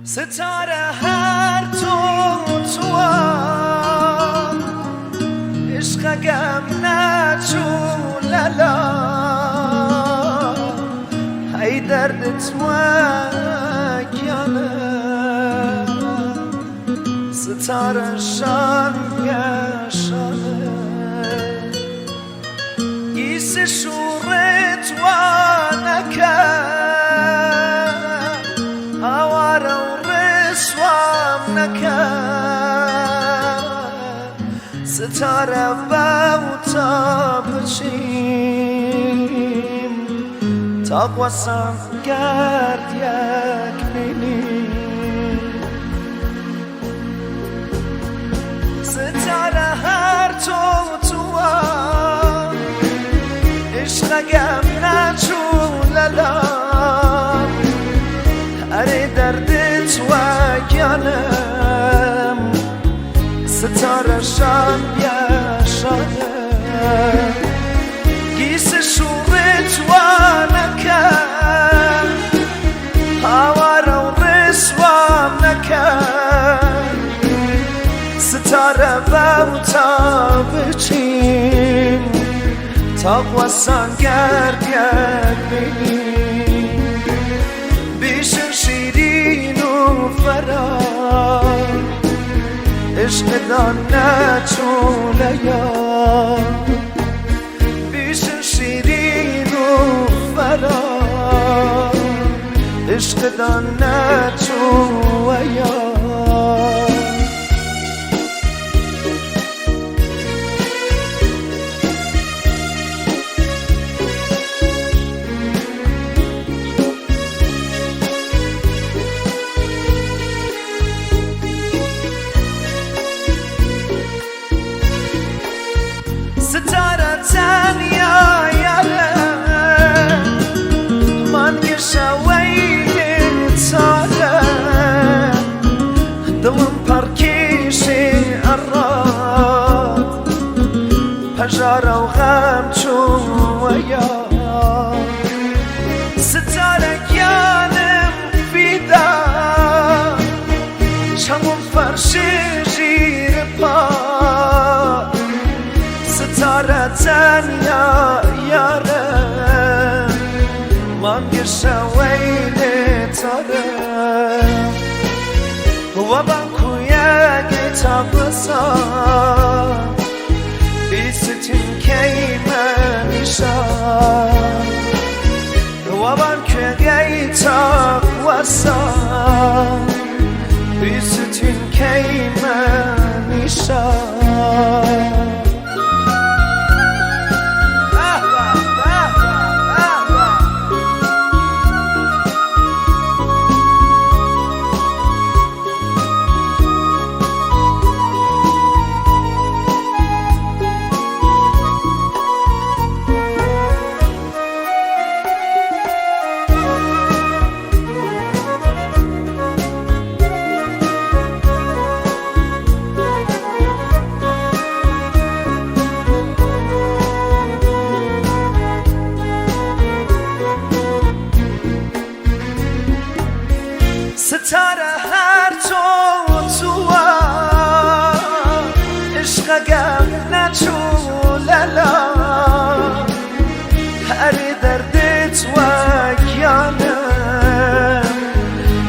ستاره هر توام عشقم نچوللا ای دردت وگیانه ستاره شان گشانه گیس شورت و نکن آواره و رسوام نکن ستاره بوتا بچیم تا قواسم گرد یک بینیم ستاره هر توام عشقم نچوللا اره دردت وگیانم ستاره شان بیاشانه گیس شورت و نکن آواره و رسوام نکن ستاره بوتا بچیم تا قواسان گرد یک بینیم بیشن شیرین و فرار عشق دان نچوله یا بیشن شیرین و فرار عشق دان نچوله یا ستاره تنیا یاره من گشوی تاره دلم پرکیشی اراد پجاره و غم چویا ستاره گیانم فیدا چمون فرشی زیر پا ستاره تنیا یاره من گشوی تاره و بانکویا گیتا بسا بیستین کی منیشا و بانکویا گیتا بسا بیستین کی منیشا ستاره هر توام عشقم نچوللا هر دردت وگیانم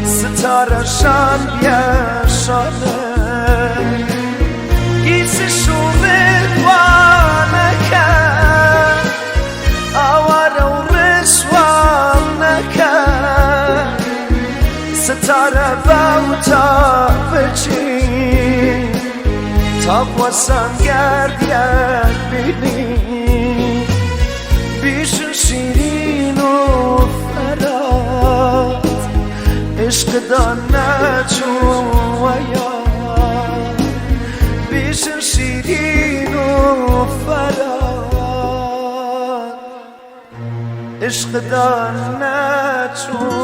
ستاره شان بیاشانه گیس شورت و نکن آواره و رسوام نکن ستاره بوتا بچیم تا قواسم گرد یک بینیم بیشن شیرین و فراد عشق دان نچویا بیشن شیرین و فراد عشق دان نچویا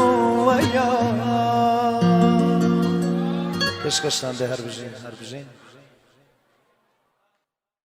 عشقشتن ده هر بجین